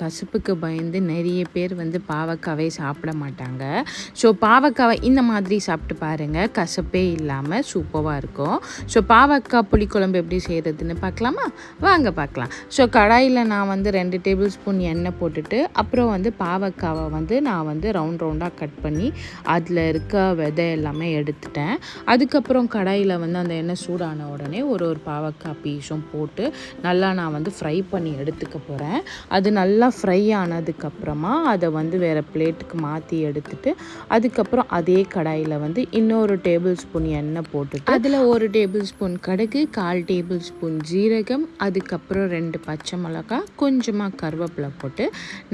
கசப்புக்கு பயந்து நிறைய பேர் பாவக்காவே சாப்பிட மாட்டாங்க. ஸோ பாவக்காவை இந்த மாதிரி சாப்பிட்டு பாருங்கள், கசப்பே இல்லாமல் சூப்பராக இருக்கும். ஸோ பாவக்காய் புளிக்குழம்பு எப்படி செய்கிறதுன்னு பார்க்கலாமா? வாங்க பார்க்கலாம். ஸோ கடாயில் நான் 2 டேபிள் ஸ்பூன் எண்ணெய் போட்டுட்டு, அப்புறம் பாவக்காவை நான் ரவுண்ட் ரவுண்டாக கட் பண்ணி அதில் இருக்க விதை எல்லாமே எடுத்துட்டேன். அதுக்கப்புறம் கடாயில் அந்த எண்ணெய் சூடான உடனே ஒரு பாவக்காய் பீஸும் போட்டு நல்லா நான் ஃப்ரை பண்ணி எடுத்துக்க போகிறேன். அது நல்லா ஃப்ரை ஆனதுக்கப்புறமா அதை வேறு பிளேட்டுக்கு மாற்றி எடுத்துட்டு, அதுக்கப்புறம் அதே கடாயில் இன்னொரு டேபிள் ஸ்பூன் எண்ணெய் போட்டுட்டு அதில் 1 டேபிள் ஸ்பூன் கடுகு, 1/4 டேபிள் ஸ்பூன் ஜீரகம், அதுக்கப்புறம் 2 பச்சை மிளகாய், கொஞ்சமாக கருவேப்பிலை போட்டு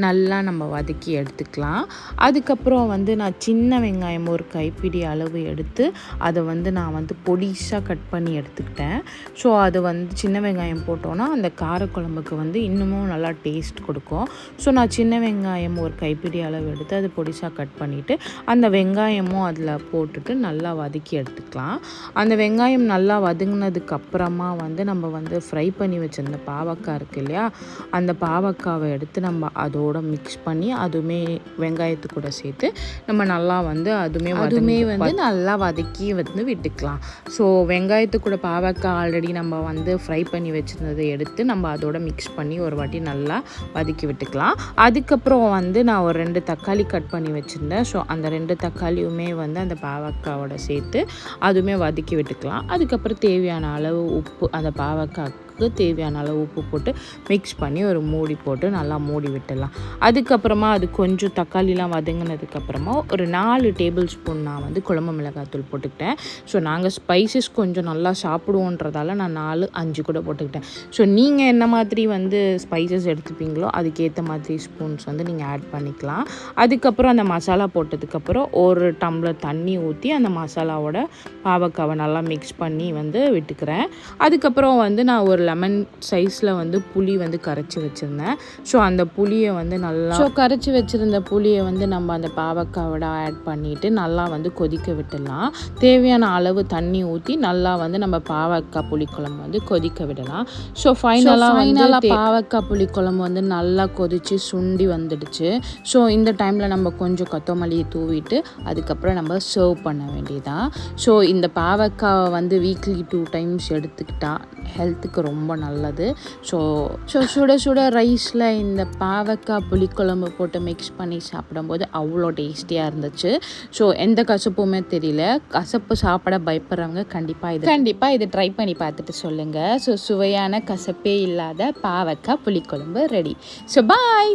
நல்லா நம்ம வதக்கி எடுத்துக்கலாம். அதுக்கப்புறம் நான் சின்ன வெங்காயம் ஒரு கைப்பிடி அளவு எடுத்து அதை நான் பொடிசாக கட் பண்ணி எடுத்துக்கிட்டேன். ஸோ அது சின்ன வெங்காயம் போட்டோன்னா அந்த காரக்குழம்புக்கு இன்னமும் நல்லா டேஸ்ட் கொடுக்கும். ஸோ நான் சின்ன வெங்காயம் ஒரு கைப்பிடி அளவு எடுத்து அது பொடிசாக கட் பண்ணிவிட்டு அந்த வெங்காயமும் அதில் போட்டுட்டு நல்லா வதக்கி எடுத்துக்கலாம். அந்த வெங்காயம் நல்லா வதங்கினதுக்கப்புறமா நம்ம ஃப்ரை பண்ணி வச்சுருந்த பாவக்காய் இருக்குது இல்லையா, அந்த பாவக்காவை எடுத்து நம்ம அதோட மிக்ஸ் பண்ணி அதுவுமே வெங்காயத்து கூட சேர்த்து நம்ம நல்லா அதுவுமே நல்லா வதக்கி விட்டுக்கலாம். ஸோ வெங்காயத்து கூட பாவக்காய் ஆல்ரெடி நம்ம ஃப்ரை பண்ணி வச்சுருந்ததை எடுத்து நம்ம அதோட மிக்ஸ் பண்ணி ஒரு வாட்டி நல்லா வதக்கி விட்டுக்கலாம். அதுக்கப்புறம் நான் ஒரு 2 தக்காளி கட் பண்ணி வச்சுருந்தேன். ஸோ அந்த 2 தக்காளியுமே அந்த பாவக்காவோட சேர்த்து அதுவுமே வதக்கி விட்டுக்கலாம். அதுக்கப்புறம் தேவையான அளவு உப்பு, அந்த பாவக்காய்க்கு தேவையான அளவு உப்பு போட்டு மிக்ஸ் பண்ணி ஒரு மூடி போட்டு நல்லா மூடி விட்டுடலாம். அதுக்கப்புறமா அது கொஞ்சம் தக்காளிலாம் வதங்கினதுக்கப்புறமா ஒரு 4 டேபிள் ஸ்பூன் நான் குழம்பு மிளகாய்த்தூள் போட்டுக்கிட்டேன். ஸோ நாங்கள் ஸ்பைசஸ் கொஞ்சம் நல்லா சாப்பிடுவோன்றதால நான் 4-5 கூட போட்டுக்கிட்டேன். ஸோ நீங்கள் என்ன மாதிரி ஸ்பைசஸ் எடுத்துப்பீங்களோ அதுக்கேற்ற மாதிரி ஸ்பூன்ஸ் நீங்கள் ஆட் பண்ணிக்கலாம். அதுக்கப்புறம் அந்த மசாலா போட்டதுக்கப்புறம் ஒரு டம்ளர் தண்ணி ஊற்றி அந்த மசாலாவோட பாவக்காவை நல்லா மிக்ஸ் பண்ணி விட்டுக்கிறேன். அதுக்கப்புறம் நான் ஒரு லெமன் சைஸில் புளி கரைச்சி வச்சுருந்தேன். ஸோ அந்த புளியை நல்லா கரைச்சி வச்சுருந்த புளியை நம்ம அந்த பாவக்காவோட ஆட் பண்ணிவிட்டு நல்லா கொதிக்க விட்டுடலாம். தேவையான அளவு தண்ணி ஊற்றி நல்லா நம்ம பாவக்காய் புளிக்குழம்பு கொதிக்க விடலாம். ஸோ ஃபைனலாக பாவக்காய் புளிக்குழம்பு நல்லா கொதித்து சுண்டி வந்துடுச்சு. ஸோ இந்த டைமில் நம்ம கொஞ்சம் கொத்தமல்லியை தூவிட்டு அதுக்கப்புறம் நம்ம சர்வ் பண்ண வேண்டியதான். ஸோ இந்த பாவக்காவை வீக்லி 2 டைம்ஸ் எடுத்துக்கிட்டா ஹெல்த்துக்கு ரொம்ப நல்லது. ஸோ சுட சுட ரைஸில் இந்த பாவக்காய் புளிக்குழம்பு போட்டு மிக்ஸ் பண்ணி சாப்பிடும்போது அவ்வளோ டேஸ்டியாக இருந்துச்சு. ஸோ எந்த கசப்புமே தெரியல. கசப்பு சாப்பிட பயப்படுறவங்க கண்டிப்பாக இது ட்ரை பண்ணி பார்த்துட்டு சொல்லுங்கள். ஸோ சுவையான கசப்பே இல்லாத பாவக்காய் புளிக்குழம்பு ரெடி. So bye.